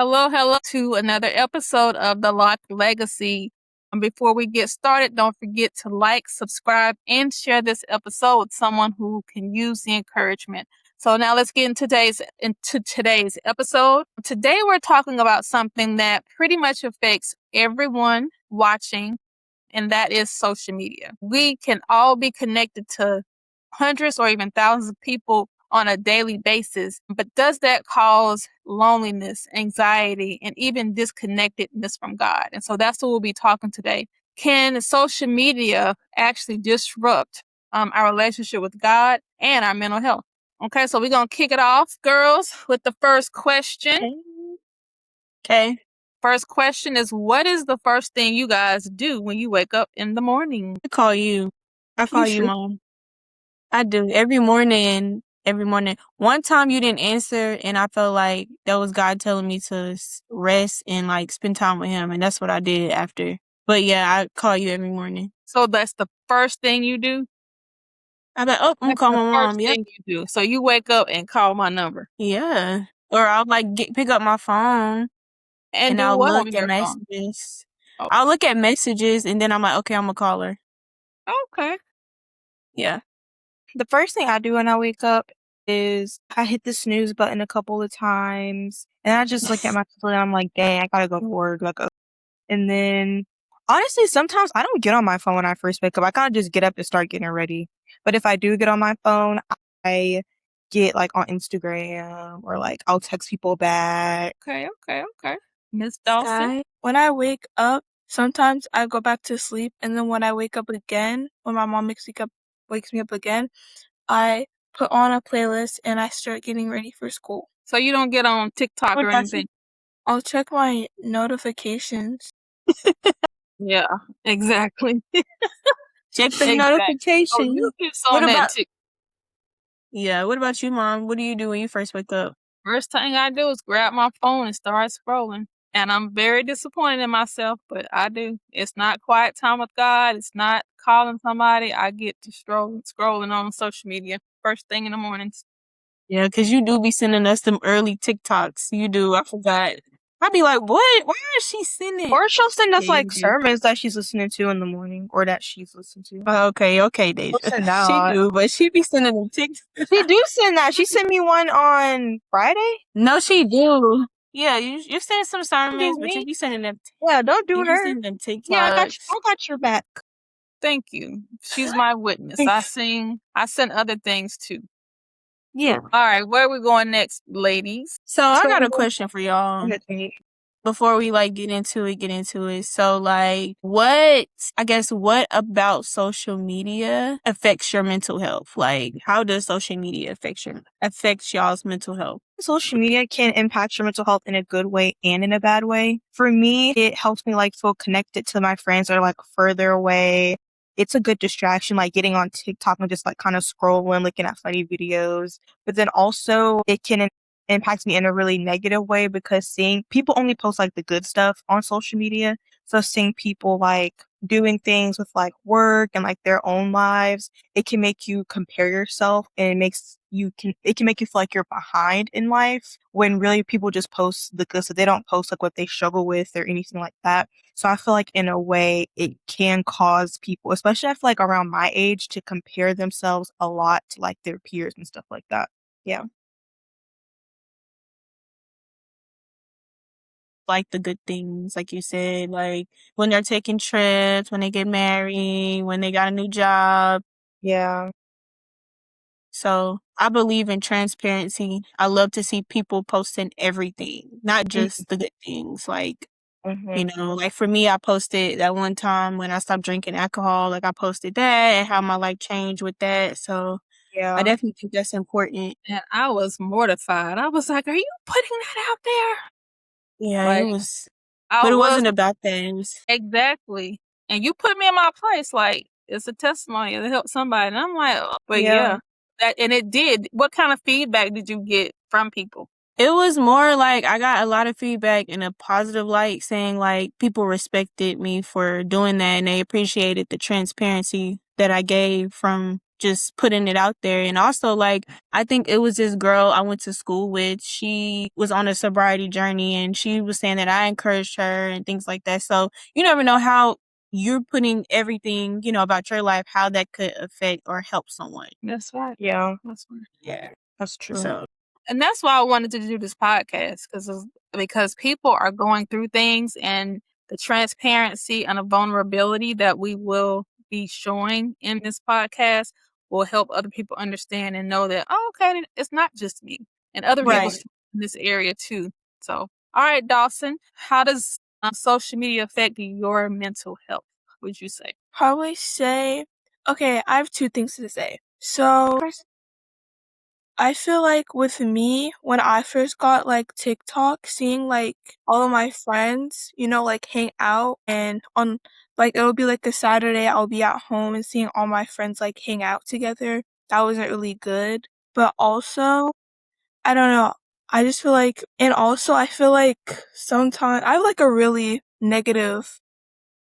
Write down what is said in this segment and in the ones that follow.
Hello to another episode of the Loc'd Legacy. Before we get started, don't forget to like, subscribe, and share this episode with someone who can use the encouragement. So now let's get into today's episode. Today we're talking about something that pretty much affects everyone watching, and that is social media. We can all be connected to hundreds or even thousands of people on a daily basis, but does that cause loneliness, anxiety, and even disconnectedness from God? And so that's what we'll be talking today. Can social media actually disrupt our relationship with God and our mental health? Okay, so we're going to kick it off, girls, with the first question. Okay. First question is, what is the first thing you guys do when you wake up in the morning? I call you. I call you, Mom. I do. Every morning. One time you didn't answer, and I felt like that was God telling me to rest and spend time with Him, and that's what I did after. But yeah, I call you every morning. So that's the first thing you do? I'm like, I'm gonna call my mom. First thing you do. So you wake up and call my number. Yeah. Or I'll pick up my phone and I'll look at messages. Oh. I'll look at messages and then I'm like, okay, I'm gonna call her. Okay. Yeah. The first thing I do when I wake up is I hit the snooze button a couple of times and I just look at my phone and I'm like, dang, I gotta go to work. And then honestly, sometimes I don't get on my phone when I first wake up. I kind of just get up and start getting ready. But if I do get on my phone, I get on Instagram or I'll text people back. Okay. Miss Dawson? When I wake up, sometimes I go back to sleep, and then when I wake up again, when my mom wakes me up again, I put on a playlist and I start getting ready for school. So you don't get on TikTok or anything? I'll check my notifications. Yeah, exactly. Check the notifications. What about you, Mom? What do you do when you first wake up? First thing I do is grab my phone and start scrolling. And I'm very disappointed in myself, but I do. It's not quiet time with God. It's not calling somebody. I get to scrolling on social media first thing in the mornings. Yeah, because you do be sending us some early TikToks. You do. I forgot. I'd be like, what? Why is she sending? Or she'll send us sermons that she's listening to in the morning or that she's listening to. Okay, Deja. She do, but she be sending them TikToks. She do send that. She sent me one on Friday. No, she do. Yeah, you send some sermons, but you be sending them. Yeah, don't do her. Sending them TikToks. Yeah, I got your back. Thank you. She's my witness. I sing. I send other things too. Yeah. All right, where are we going next, ladies? So I got a question for y'all. Before we get into it. So what about social media affects your mental health? How does social media affect y'all's mental health? Social media can impact your mental health in a good way and in a bad way. For me, it helps me feel connected to my friends that are further away. It's a good distraction, getting on TikTok and just kind of scrolling, looking at funny videos. But then also it can impact me in a really negative way because seeing people only post the good stuff on social media. So seeing people doing things with work and their own lives, it can make you compare yourself and it can make you feel like you're behind in life when really people just post the good stuff. They don't post what they struggle with or anything like that. So I feel in a way it can cause people, especially I feel around my age, to compare themselves a lot to their peers and stuff like that. Yeah. The good things, like you said, when they're taking trips, when they get married, when they got a new job. Yeah. So I believe in transparency. I love to see people posting everything, not just the good things. For me, I posted that one time when I stopped drinking alcohol, I posted that and how my life changed with that. So yeah, I definitely think that's important. And I was mortified. I was like, are you putting that out there? Yeah, it was. But it wasn't about that. Exactly. And you put me in my place. It's a testimony to help somebody. And I'm like, oh, but yeah. And it did. What kind of feedback did you get from people? It was more I got a lot of feedback in a positive light saying people respected me for doing that and they appreciated the transparency that I gave from just putting it out there. And also, like, I think it was this girl I went to school with. She was on a sobriety journey, and she was saying that I encouraged her and things like that. So you never know how you're putting everything, about your life, how that could affect or help someone. That's right. Yeah, That's right. Yeah. that's true. So, And that's why I wanted to do this podcast because people are going through things, and the transparency and the vulnerability that we will be showing in this podcast will help other people understand and know that, oh, okay, it's not just me, and other people right. in this area too. So, all right, Dawson, how does social media affect your mental health, would you say? Probably say, okay, I have two things to say. So, I feel like with me, when I first got like TikTok, seeing like all of my friends, like hang out and on like it would be like a Saturday, I'll be at home and seeing all my friends like hang out together. That wasn't really good. But also, I don't know. I just feel like, and also I feel like sometimes I have like a really negative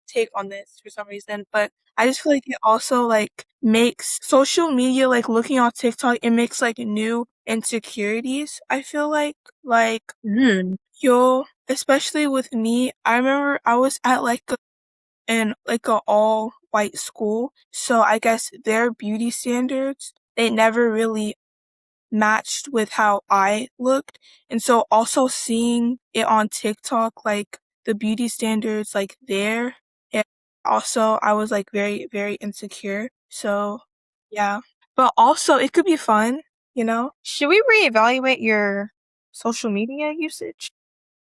take on this for some reason, but I just feel like it also like makes social media, like looking on TikTok, it makes like new insecurities. I feel like especially with me, I remember I was at like a all white school, so I guess their beauty standards, they never really matched with how I looked. And so also seeing it on TikTok, like the beauty standards like there, and also I was like very, very insecure. So yeah. But also it could be fun, Should we reevaluate your social media usage?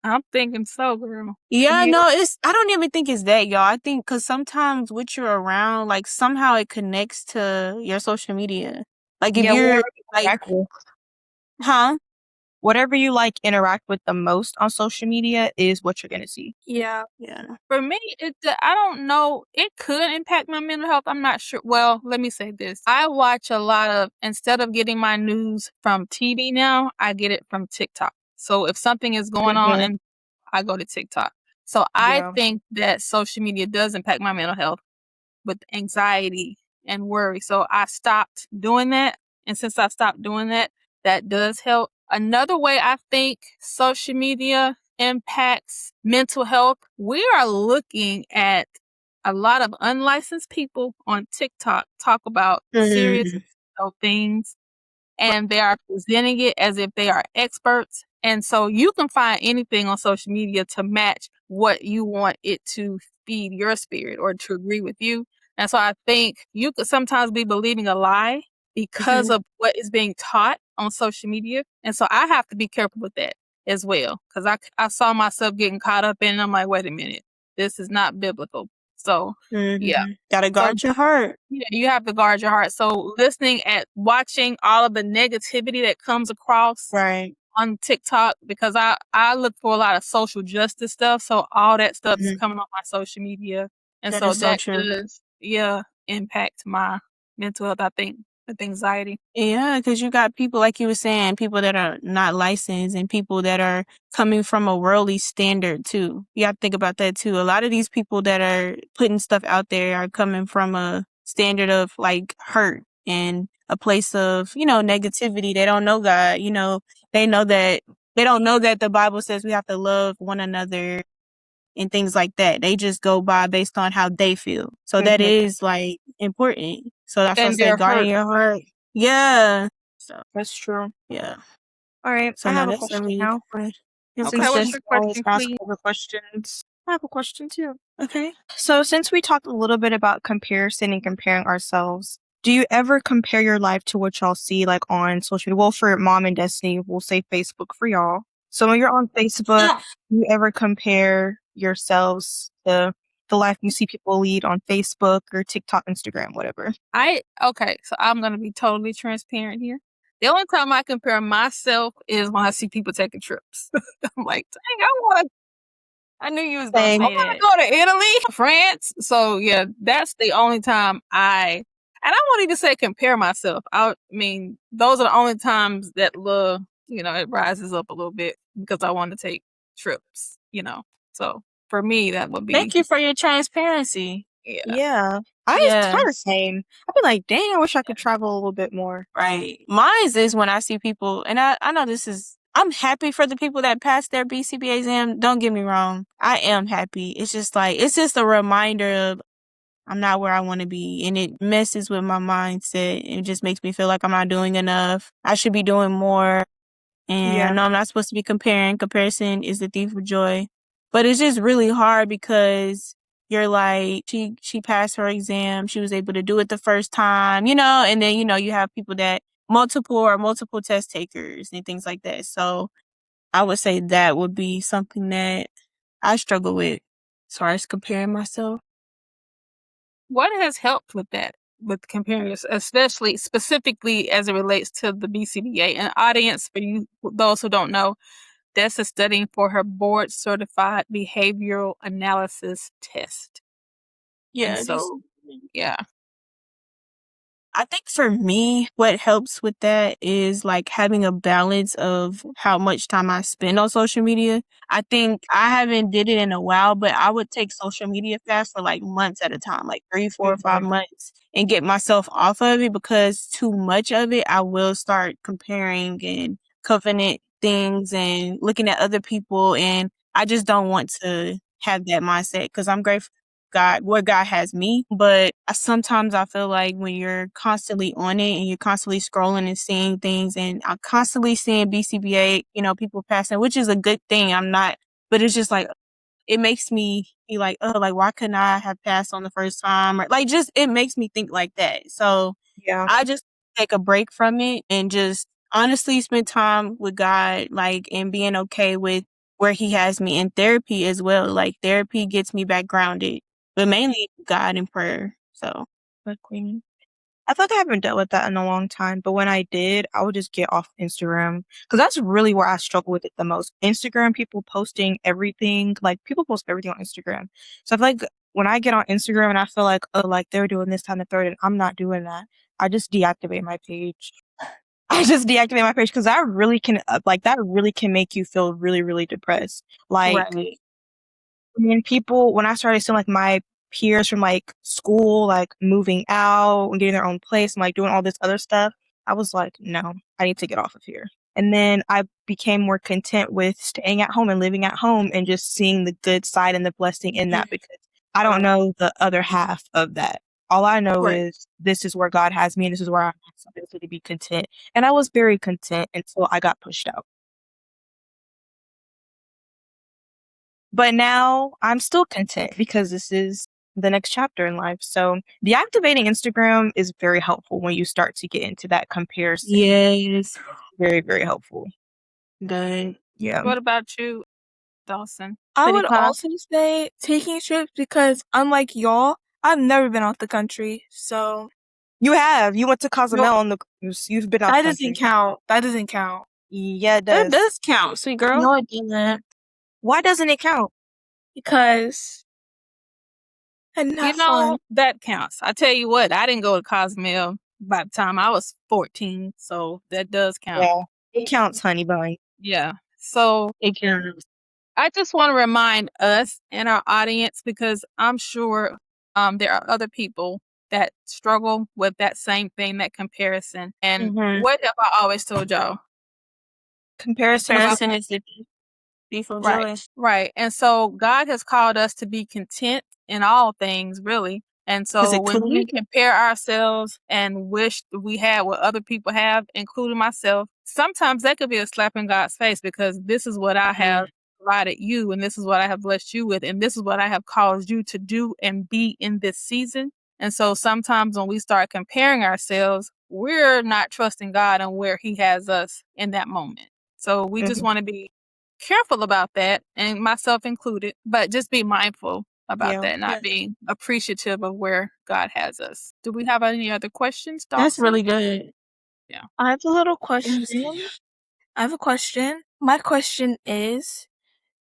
I'm thinking so, girl. Yeah, You- no, I don't even think it's that, y'all. I think because sometimes what you're around, like somehow it connects to your social media. Like if Yeah, you're whatever you like, interact with. huh? Whatever you like interact with the most on social media is what you're gonna see. Yeah. Yeah. For me, I don't know. It could impact my mental health. I'm not sure. Well, let me say this. I watch a lot of, instead of getting my news from TV now, I get it from TikTok. So if something is going on, and I go to TikTok. So I Yeah. think that social media does impact my mental health with anxiety and worry. So I stopped doing that. And since I stopped doing that, that does help. Another way I think social media impacts mental health, we are looking at a lot of unlicensed people on TikTok talk about serious Mhm. things, and they are presenting it as if they are experts. And so you can find anything on social media to match what you want it to feed your spirit or to agree with you. And so I think you could sometimes be believing a lie because of what is being taught on social media. And so I have to be careful with that as well, because I saw myself getting caught up in it. I'm like, wait a minute, this is not biblical. So, yeah. Gotta So guard your heart. yeah, you have to guard your heart. So watching all of the negativity that comes across Right. on TikTok, because I look for a lot of social justice stuff. So all that stuff is coming on my social media. And That so is so that true. does, impact my mental health, I think, with anxiety. Yeah, because you got people, like you were saying, people that are not licensed and people that are coming from a worldly standard too. You have to think about that too. A lot of these people that are putting stuff out there are coming from a standard of like hurt and a place of, negativity. They don't know God. They don't know that the Bible says we have to love one another and things like that. They just go by based on how they feel. So that is like important. So that's why I And say they're guarding hurt. your heart. Yeah. So That's true. yeah. All right, So I no, have a that's question really now. important. Okay, Since Okay. what's this your always question, ask please? all the questions, I have a question too. Okay. So since we talked a little bit about comparison and comparing ourselves, do you ever compare your life to what y'all see like on social media? Well, for Mom and Destiny, we'll say Facebook for y'all. So when you're on Facebook, do you ever compare yourselves to the life you see people lead on Facebook or TikTok, Instagram, whatever? Okay, so I'm gonna be totally transparent here. The only time I compare myself is when I see people taking trips. I'm like, dang, I knew you was gonna Same. I say want to that. go to Italy, France. So yeah, that's the only time and I won't even say compare myself. I mean, those are the only times that love, it rises up a little bit because I want to take trips, So for me, that would Thank be, you for your transparency. Yeah. Yeah. It's Yeah. kind of the same. I'd be like, dang, I wish I could travel a little bit more. Right. Mine is when I see people, and I know I'm happy for the people that passed their BCBA exam. Don't get me wrong. I am happy. It's just like, it's just a reminder of I'm not where I want to be. And it messes with my mindset. It just makes me feel like I'm not doing enough. I should be doing more. And I Yeah. know I'm not supposed to be comparing. Comparison is the thief of joy. But it's just really hard because you're like, she passed her exam. She was able to do it the first time, and then, you have people that multiple test takers and things like that. So I would say that would be something that I struggle with as far as comparing myself. What has helped with that, with comparing, especially specifically as it relates to the BCBA? An audience for you, those who don't know, Dessa studying for her board certified behavioral analysis test. And Yeah, so, yeah. I think for me, what helps with that is like having a balance of how much time I spend on social media. I think I haven't did it in a while, but I would take social media fast for like months at a time, like 3, 4, 5 months, and get myself off of it, because too much of it, I will start comparing and covenant things and looking at other people. And I just don't want to have that mindset, because I'm grateful God, where God has me. But sometimes I feel like when you're constantly on it and you're constantly scrolling and seeing things, and I'm constantly seeing BCBA, people passing, which is a good thing. But it's just like, it makes me be like, oh, like, why couldn't I have passed on the first time? Or like, just, it makes me think like that. So Yeah. I just take a break from it and just honestly spend time with God, like, and being okay with where He has me in therapy as well. Like, therapy gets me back grounded, but mainly God and prayer. So, Queen. I feel like I haven't dealt with that in a long time, but when I did, I would just get off Instagram because that's really where I struggle with it the most. Instagram, people posting everything, like people post everything on Instagram. So I feel like when I get on Instagram and I feel like, oh, like they're doing this time and third, and I'm not doing that, I just deactivate my page. I just deactivate my page because that really can, make you feel really, really depressed. Like, right. when I started seeing like my peers from like school, like moving out and getting their own place and like doing all this other stuff, I was like, no, I need to get off of here. And then I became more content with staying at home and living at home and just seeing the good side and the blessing in that, because I don't know the other half of that. All I know Right. is this is where God has me and this is where I'm supposed to be content. And I was very content until I got pushed out. But now I'm still content because this is the next chapter in life. So deactivating Instagram is very helpful when you start to get into that comparison. Yes. Very, very helpful. Good. Yeah. What about you, Dawson? I Pretty would pop. also say taking trips because unlike y'all, I've never been out the country. So You have. You went to Cozumel Nope. on the cruise. You've been out that the doesn't country. count. That doesn't count. Yeah, it That does. does count, sweet girl. No, it doesn't. Why doesn't it count? Because I didn't have fun. That counts. I tell you what, I didn't go to Cozumel by the time I was 14, so that does count. Yeah. It counts, honey bun. Yeah. So It counts. I just want to remind us and our audience, because I'm sure there are other people that struggle with that same thing, that comparison. And what have I always told y'all? Comparison Comparison is the thief of joy. Right. And so God has called us to be content in all things, really. And so when we compare ourselves and wish we had what other people have, including myself, sometimes that could be a slap in God's face, because this is what I have provided you, and this is what I have blessed you with, and this is what I have caused you to do and be in this season. And so sometimes when we start comparing ourselves, we're not trusting God and where He has us in that moment. So we just want to be careful about that, and myself included, but just be mindful about that, not being appreciative of where God has us. Do we have any other questions, Dawson? That's really good. Yeah. I have a little question. I have a question. My question is,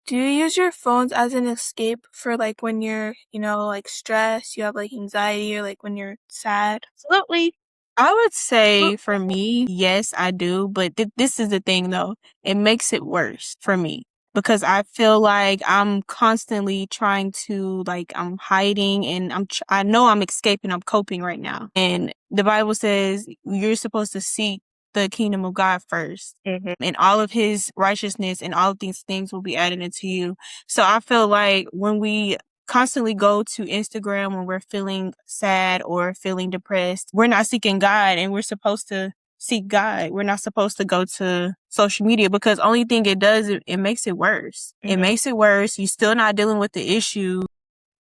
do you use your phones as an escape for like when you're, like stressed, you have like anxiety, or like when you're sad? Absolutely. I would say for me, yes, I do. But this is the thing though. It makes it worse for me. because I feel like I'm constantly trying to, like, I'm hiding and I know I'm escaping, I'm coping right now. And the Bible says you're supposed to seek the kingdom of God first, and all of his righteousness and all of these things will be added into you. So I feel like when we constantly go to Instagram when we're feeling sad or feeling depressed, we're not seeking God, and we're supposed to seek God. We're not supposed to go to social media, because only thing it does, it makes it worse. It makes it worse. You're still not dealing with the issue.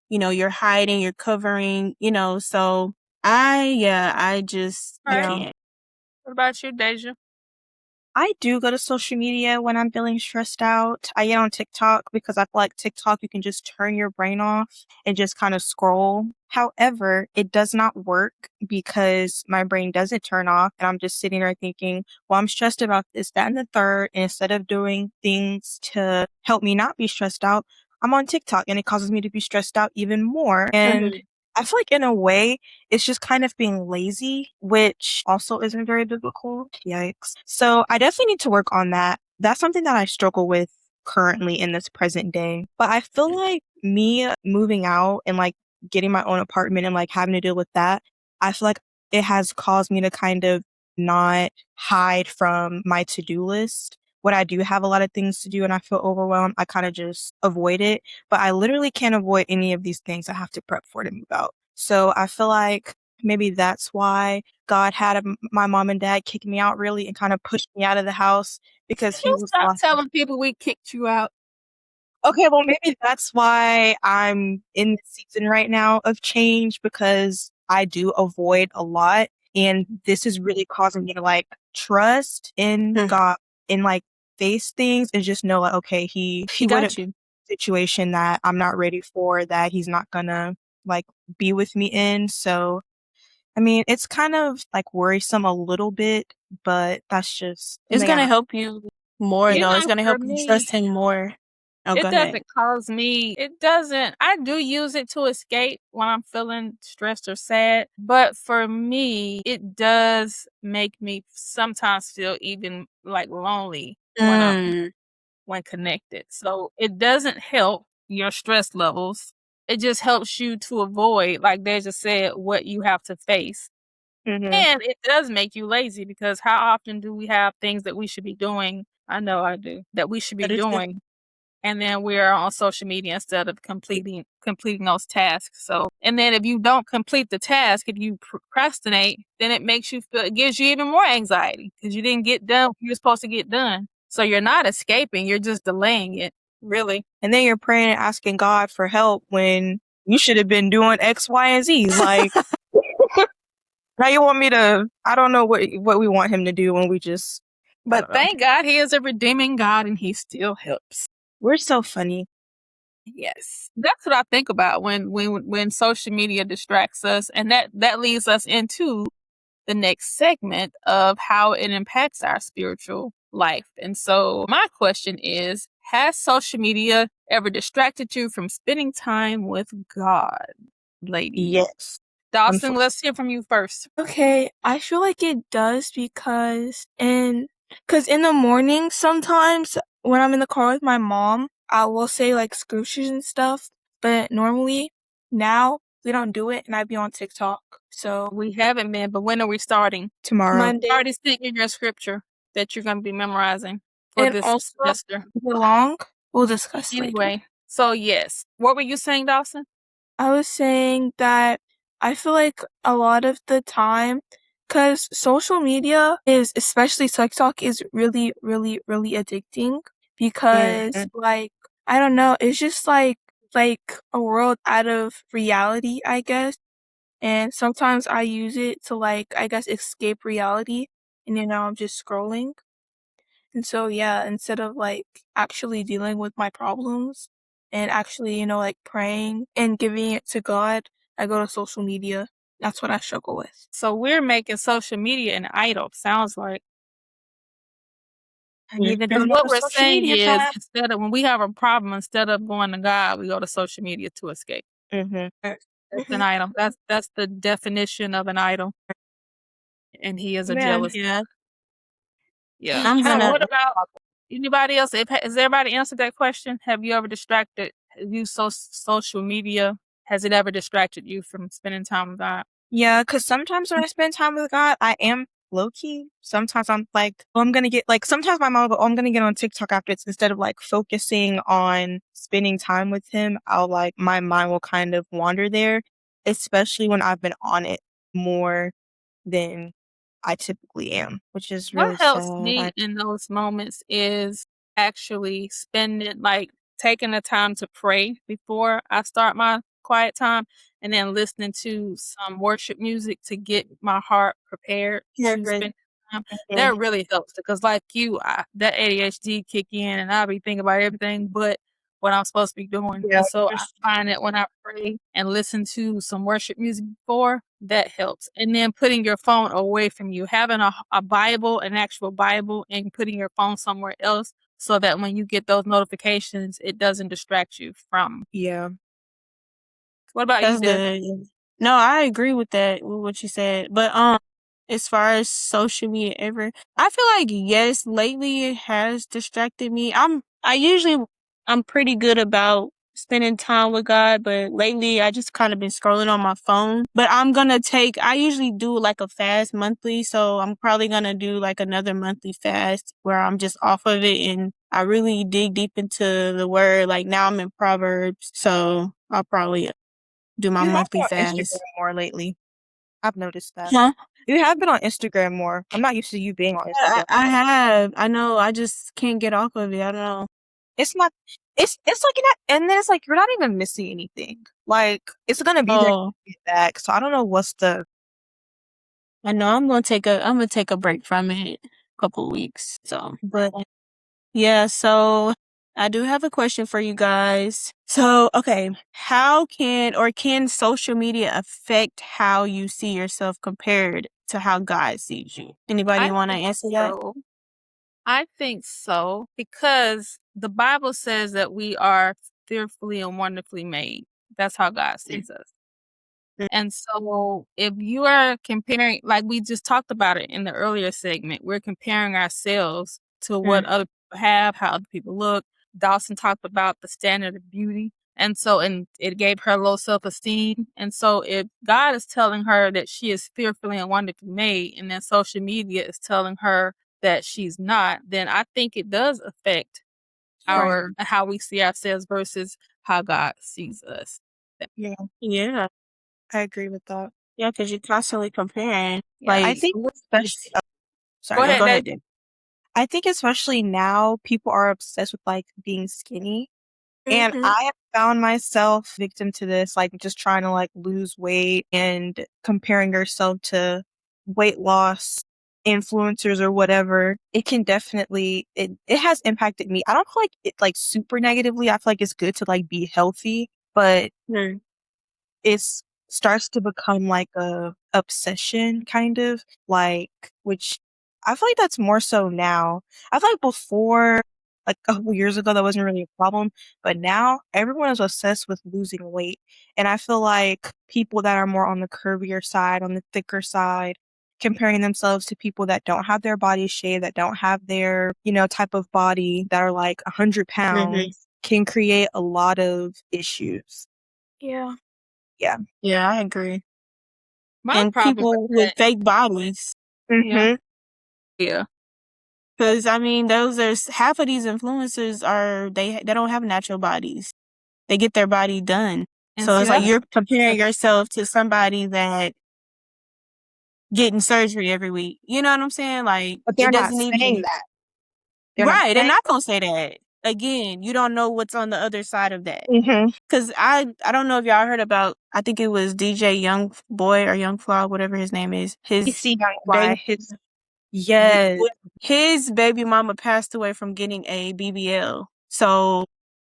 You know, you're hiding, you're covering, you know, so I just, I Right. can't. What about you, Deja? I do go to social media when I'm feeling stressed out. I get on TikTok because I feel like TikTok, you can just turn your brain off and just kind of scroll. However, it does not work because my brain doesn't turn off and I'm just sitting there thinking, well, I'm stressed about this, that, and the third. And instead of doing things to help me not be stressed out, I'm on TikTok and it causes me to be stressed out even more. And I feel like in a way, it's just kind of being lazy, which also isn't very biblical. Yikes. So I definitely need to work on that. That's something that I struggle with currently in this present day. But I feel like me moving out and like getting my own apartment and like having to deal with that, I feel like it has caused me to kind of not hide from my to-do list. When I do have a lot of things to do and I feel overwhelmed, I kind of just avoid it. But I literally can't avoid any of these things I have to prep for to move out. So I feel like maybe that's why God had my mom and dad kick me out really and kind of pushed me out of the house, because he You was stop like, telling people we kicked you out. okay, well, maybe that's why I'm in the season right now of change, because I do avoid a lot. And this is really causing me to like trust in God and like face things and just know like, okay, he got wouldn't you. situation that I'm not ready for, that he's not gonna like be with me in. So, I mean, it's kind of like worrisome a little bit, but that's just It's something I gonna have. help you more, You though. It's know, gonna for help you me, trust him more. Oh, it go ahead. doesn't cause me, it doesn't, I do use it to escape when I'm feeling stressed or sad. But for me, it does make me sometimes feel even like lonely when connected. So it doesn't help your stress levels. It just helps you to avoid, like Deja said, what you have to face. And it does make you lazy, because how often do we have things that we should be doing? I know I do, that we should be That is true. doing. And then we're on social media instead of completing those tasks. So, and then if you don't complete the task, if you procrastinate, then it makes you feel, it gives you even more anxiety because you didn't get done what you're supposed to get done. So you're not escaping, you're just delaying it, really. And then you're praying and asking God for help when you should have been doing X, Y, and Z. Like, now you want me to, I don't know what we want him to do when we just, I But don't know. thank God he is a redeeming God and he still helps. We're so funny. Yes. That's what I think about when social media distracts us, and that leads us into the next segment of how it impacts our spiritual life. And so my question is, has social media ever distracted you from spending time with God, lady? Yes. Dawson, let's hear from you first. Okay, I feel like it does because in the morning sometimes when I'm in the car with my mom, I will say like scriptures and stuff, but normally now we don't do it and I'd be on TikTok. So We haven't been, but when are we starting? Tomorrow. Monday. Already sitting in your scripture that you're going to be memorizing for And this also, semester. long, we'll discuss later. Anyway, so yes. What were you saying, Dawson? I was saying that I feel like a lot of the time, because social media is, especially TikTok, is really, really, really addicting because, like, I don't know, it's just like a world out of reality, I guess. And sometimes I use it to, like, I guess, escape reality. And, I'm just scrolling. And so, yeah, instead of like actually dealing with my problems and actually, like praying and giving it to God, I go to social media. That's what I struggle with. So we're making social media an idol, sounds like. I need to do And another what we're social saying media is, time. instead of when we have a problem, instead of going to God, we go to social media to escape. That's an idol. That's the definition of an idol. And he is a Man, jealous. Yeah. Yeah. I'm So gonna what about Anybody else? Has everybody answered that question? Have you ever used social media? Has it ever distracted you from spending time with God? Yeah, because sometimes when I spend time with God, I am low key. Sometimes I'm like, oh, I'm gonna get like. Sometimes my mom will go, oh, I'm gonna get on TikTok after it's instead of like focusing on spending time with Him. I'll like my mind will kind of wander there, especially when I've been on it more than I typically am, which is What really helps sad. me in those moments is actually taking the time to pray before I start my quiet time and then listening to some worship music to get my heart prepared Yeah, to great. spend time. Mhm. That really helps because like that ADHD kick in and I'll be thinking about everything but what I'm supposed to be doing. Yeah, And so I just find that when I pray and listen to some worship music before, that helps. And then putting your phone away from you, having a Bible, an actual Bible, and putting your phone somewhere else so that when you get those notifications, it doesn't distract you from. yeah. What about you, That's Des? good. No, I agree with that, with what you said. But as far as social media ever, I feel like yes, lately it has distracted me. I'm pretty good about spending time with God, but lately I just kind of been scrolling on my phone. But I usually do like a fast monthly, so I'm probably gonna do like another monthly fast where I'm just off of it and I really dig deep into the word. Like now I'm in Proverbs, so I'll probably do my You have been monthly on Instagram fast. more lately. I've noticed that. Huh? You have been on Instagram more. I'm not used to you being on I, Instagram. I have. I know. I just can't get off of it. I don't know. It's not. It's like you're not, and then it's like you're not even missing anything. Like it's gonna be there Oh, to get back. So I don't know what's the. I know. I'm gonna take a break from it a couple of weeks. So, but yeah. So I do have a question for you guys. So, okay, can social media affect how you see yourself compared to how God sees you? Anybody I want to think answer that? so. I think so because the Bible says that we are fearfully and wonderfully made. That's how God sees us. And so if you are comparing, like we just talked about it in the earlier segment, we're comparing ourselves to what other people have, how other people look. Dawson talked about the standard of beauty. And it gave her low self esteem. And so if God is telling her that she is fearfully and wonderfully made, and then social media is telling her that she's not, then I think it does affect Right. how we see ourselves versus how God sees us. Yeah, Yeah. I agree with that. Yeah, because you're constantly comparing. Yeah, I Like, think especially. Go Sorry, go ahead, go ahead. Dave. ahead, then. I think especially now, people are obsessed with like being skinny. And Mm-hmm. I have found myself victim to this, like just trying to like lose weight and comparing yourself to weight loss influencers or whatever. It can definitely it has impacted me. I don't feel like it like super negatively. I feel like it's good to like be healthy, but it's starts to become like a obsession kind of like which I feel like that's more so now. I feel like before like a couple years ago that wasn't really a problem, but now everyone is obsessed with losing weight. And I feel like people that are more on the curvier side, on the thicker side, comparing themselves to people that don't have their body shaved, that don't have their, type of body that are like 100 Mm-hmm. pounds can create a lot of issues. Yeah. Yeah. Yeah, I agree. My And problem with people with that, fake bodies. yeah, Mhm. yeah. Because, I mean, half of these influencers they don't have natural bodies. They get their body done. And So see it's like that, you're comparing yourself to somebody that getting surgery every week. You know what I'm saying? Like, But it they're not doesn't saying even, that. They're not right. They're saying. not going to say that. Again, you don't know what's on the other side of that. Mhm. Cause I don't know if y'all heard about, I think it was DJ Young Boy or Young Flaw, whatever his name is. You His see Young baby, Fly. Yes. his baby mama passed away from getting a BBL. So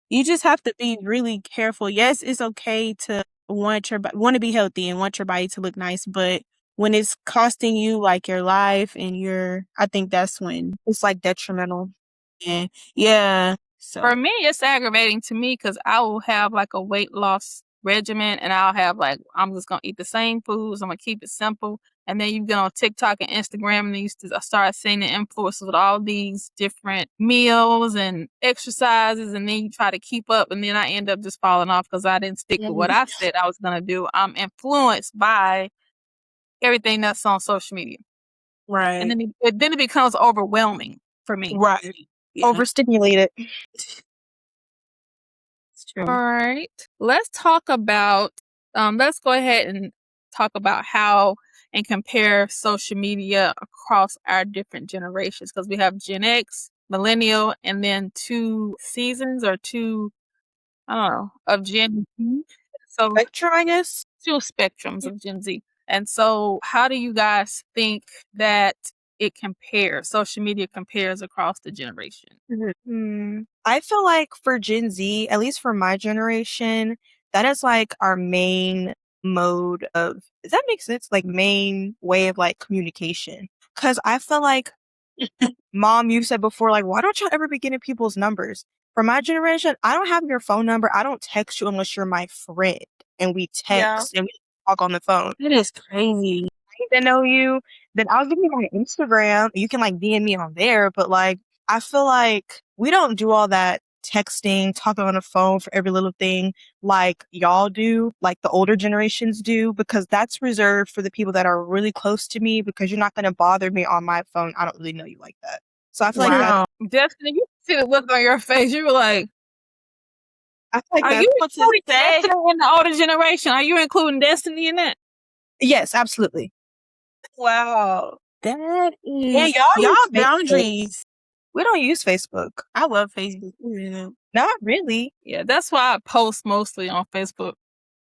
you just have to be really careful. Yes, it's okay to want to be healthy and want your body to look nice, but when it's costing you like your life and I think that's when, It's like detrimental. yeah, yeah. So for me, it's aggravating to me because I will have like a weight loss regimen, and I'll have like, I'm just gonna eat the same foods. I'm gonna keep it simple. And then you get on TikTok and Instagram, and you start seeing the influencers with all these different meals and exercises, and then you try to keep up, and then I end up just falling off because I didn't stick to what I said I was gonna do. I'm influenced by everything that's on social media, Right. and then it becomes overwhelming for me. Right. Yeah. Overstimulated. It's true. All right. Let's talk about, let's go ahead and talk about how and compare social media across our different generations, because we have Gen X, Millennial, and then two seasons or two, I don't know, of Gen Z. So Spectrum, I guess. two spectrums of Gen Z. And so how do you guys think that it compares, social media compares across the generation? I feel like for Gen Z, at least for my generation, that is like our main mode of, does that make sense? Like main way of like communication. Cause I feel like, Mom, you said before, like, why don't y'all ever be getting people's numbers? For my generation, I don't have your phone number. I don't text you unless you're my friend and we text and we talk on the phone. That is crazy. I need to know you, then I'll give you my Instagram. You can like DM me on there, but like I feel like we don't do all that texting, talking on the phone for every little thing like y'all do, like the older generations do, because that's reserved for the people that are really close to me, because you're not going to bother me on my phone. I don't really know you like that. So I feel like Wow. Destiny, you see the look on your face. You were like, I feel like are that's you what to including say. Destiny in the older generation? Are you including Destiny in that? Yes, absolutely. Wow. That Yeah, is y'all use Facebook. boundaries. We don't use Facebook. I love Facebook. Yeah. Not really. Yeah, that's why I post mostly on Facebook.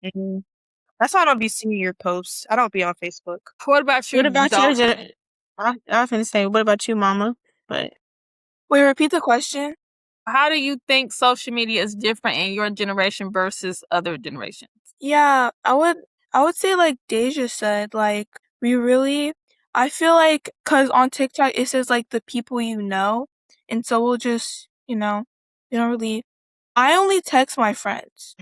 That's why I don't be seeing your posts. I don't be on Facebook. What about you? What about your Dawson? I was gonna say, what about you, Mama? But Wait, repeat the question. How do you think social media is different in your generation versus other generations? Yeah, I would say like Deja said, like I feel like, cause on TikTok it says like the people you know, and so we'll just, you don't really, I only text my friends.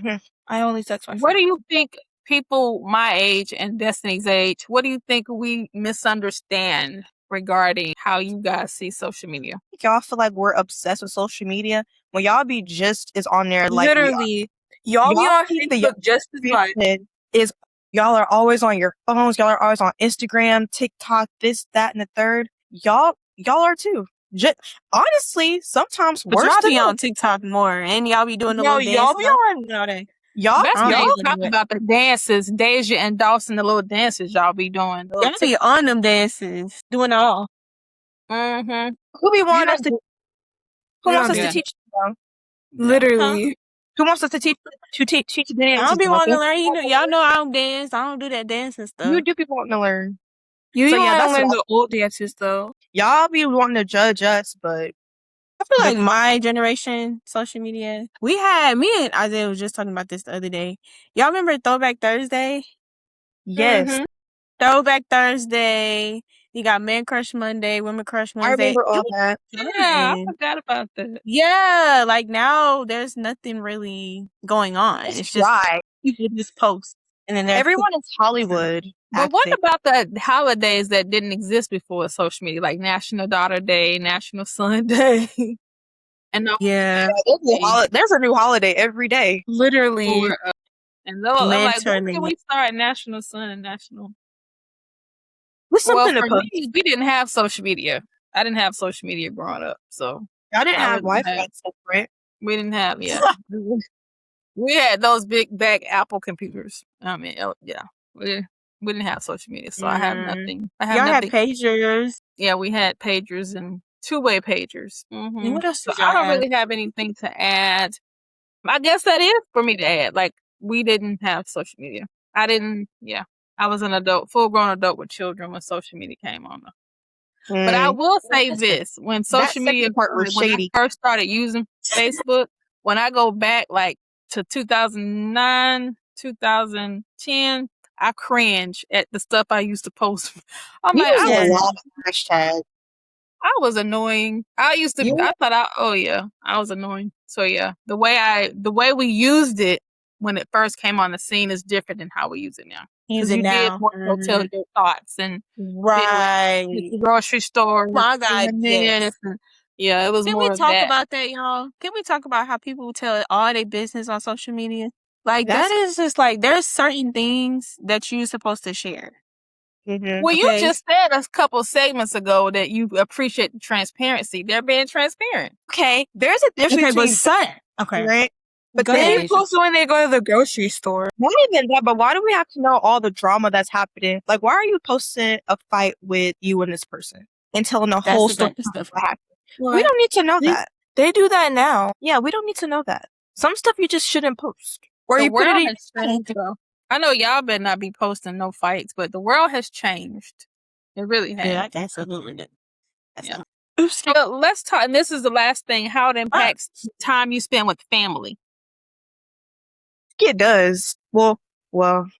I only text my friends. What do you think people my age and Destiny's age, what do you think we misunderstand regarding how you guys see social media? Y'all feel like we're obsessed with social media when y'all be just as on there like we are. Literally, y'all be on Facebook just as much. Is y'all are always on your phones. Y'all are always on Instagram, TikTok, this, that, and the third. Y'all are too. Honestly, sometimes but worse y'all than be on us. TikTok more, and y'all be doing the No, little y'all dance. be on all day. Y'all That's I not don't even be talking about the dances, Deja and Dawson, the little dances y'all be doing. the Y'all little be on them dances, doing it all. Mhm. who be wanting us to? Who We wants don't us do to that. teach them? Literally. Who wants us to teach the dance? I don't be wanting to learn. Y'all know I don't dance. I don't do that dancing stuff. You do be wanting to learn. You So, want yeah, to that's learn what the old dances though. y'all be wanting to judge us, but I feel like my generation, social media, me and Isaiah was just talking about this the other day. Y'all remember Throwback Thursday? yes, Throwback Thursday. You got Men Crush Monday, Women Crush I Wednesday. remember all that. Yeah, I forgot about that. Yeah, like now there's nothing really going on. It's just right. people just post, and then Everyone is Hollywood. But what acting. about the holidays that didn't exist before social media, like National Daughter Day, National Son Day, and the There's a new holiday every day. Literally. and I'm like, when Literally. did we start National Son and National? What's Well, something to for post? me, we didn't have social media. I didn't have social media growing up, so I didn't have wouldn't Wi-Fi separate. we didn't have we had those big back Apple computers. I mean, yeah, we didn't have social media, so I have nothing. I have Y'all had nothing. pagers. Yeah, we had pagers and two-way pagers. And what else So did y'all I don't have? really have anything to add. I guess that is for me to add. Like, we didn't have social media. I didn't. Yeah, I was an adult, full-grown adult with children when social media came on. But I will say this: when social media, part was when I shady. first started using Facebook, when I go back like to 2009, 2010, I cringe at the stuff I used to post. I'm You like, was a lot of hashtag. I was annoying. I used to. I thought I was annoying. So yeah, the way we used it when it first came on the scene is different than how we use it now. Use Because it you did now. more so tell your thoughts and Right. the grocery store My God, and yes. this and yeah, it was Can more we of talk that. about that, y'all? Can we talk about how people tell all their business on social media? Like, That's- that is just like, there's certain things that you're supposed to share. Mhm. Well, you Okay. just said a couple segments ago that you appreciate the transparency. They're being transparent. Okay, there's a difference Okay, but between okay. right? But Go then ahead, They Asia. post it when they go to the grocery store. not even that, but why do we have to know all the drama that's happening? Like, why are you posting a fight with you and this person and telling the That's whole the story type of of stuff. what happened? We What? don't need to know They- that. They do that now. Yeah, we don't need to know that. Some stuff you just shouldn't post. Or The you put it world in has changed, though. I know y'all better not be posting no fights, but the world has changed. It really has. Yeah, absolutely. That's Yeah. Oops. So let's talk, and this is the last thing, how it impacts time you spend with family. It does. Well,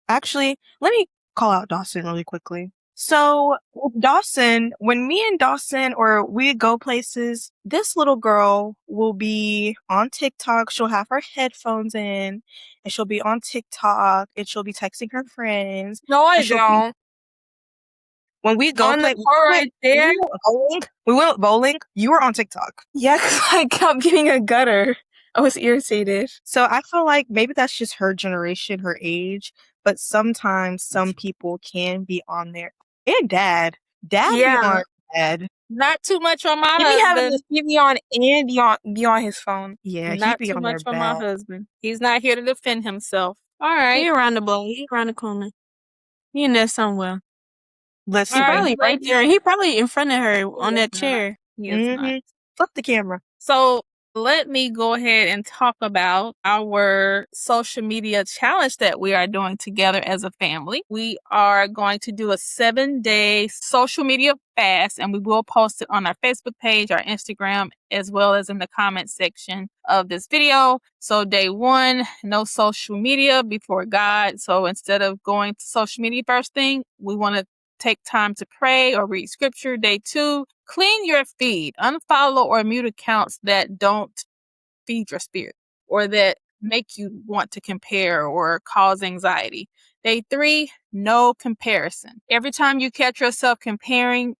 actually, let me call out Dawson really quickly. So with Dawson, when me and Dawson or we go places, this little girl will be on TikTok. She'll have her headphones in and she'll be on TikTok and she'll be texting her friends. No, I And she'll be- don't. When we go On the play, car right there. we went bowling. You were on TikTok. Yeah, because I kept getting a gutter. I was irritated. So I feel like maybe that's just her generation, her age. But sometimes some people can be on there. And dad be Yeah. on dad. Not too much on my He be having husband. the TV on and be on his phone. Yeah, he Not be too on much there on my bad. husband. He's not here to defend himself. All He right. around the block. He around the corner. He in there somewhere. Let's He All right, probably right ladies. there. He probably in front of her on He that is not. chair. He is not. Flip the camera. So let me go ahead and talk about our social media challenge that we are doing together as a family. We are going to do a 7-day social media fast, and we will post it on our Facebook page, our Instagram, as well as in the comment section of this video. So day 1, no social media before God. So instead of going to social media first thing, we want to take time to pray or read scripture. Day 2, clean your feed. Unfollow or mute accounts that don't feed your spirit or that make you want to compare or cause anxiety. Day 3, no comparison. Every time you catch yourself comparing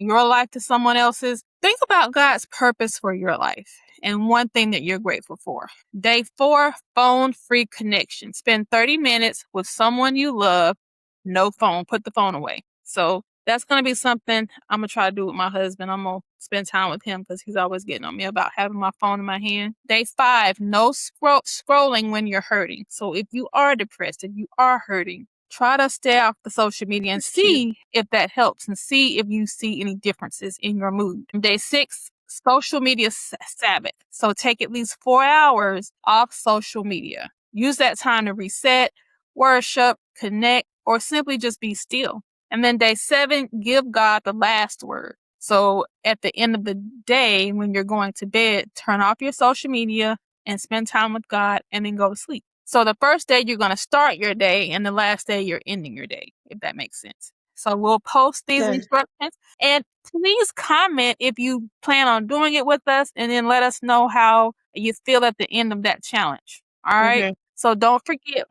your life to someone else's, think about God's purpose for your life and one thing that you're grateful for. Day 4, phone-free connection. Spend 30 minutes with someone you love. No phone. Put the phone away. So that's going to be something I'm going to try to do with my husband. I'm going to spend time with him because he's always getting on me about having my phone in my hand. Day 5, no scrolling when you're hurting. So if you are depressed, if you are hurting, try to stay off the social media and see if that helps and see if you see any differences in your mood. Day 6, social media Sabbath. So take at least 4 hours off social media. Use that time to reset, worship, connect, or simply just be still. And then day 7, give God the last word. So at the end of the day, when you're going to bed, turn off your social media and spend time with God and then go to sleep. So the first day you're going to start your day and the last day you're ending your day, if that makes sense. So we'll post these instructions and please comment if you plan on doing it with us and then let us know how you feel at the end of that challenge. All right. So don't forget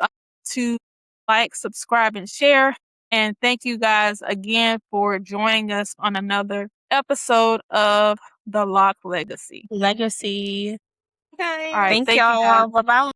to like, subscribe, and share. And thank you guys again for joining us on another episode of The Loc'd Legacy. Legacy. Okay. All right. Thank Thank you, y'all. guys. Bye-bye.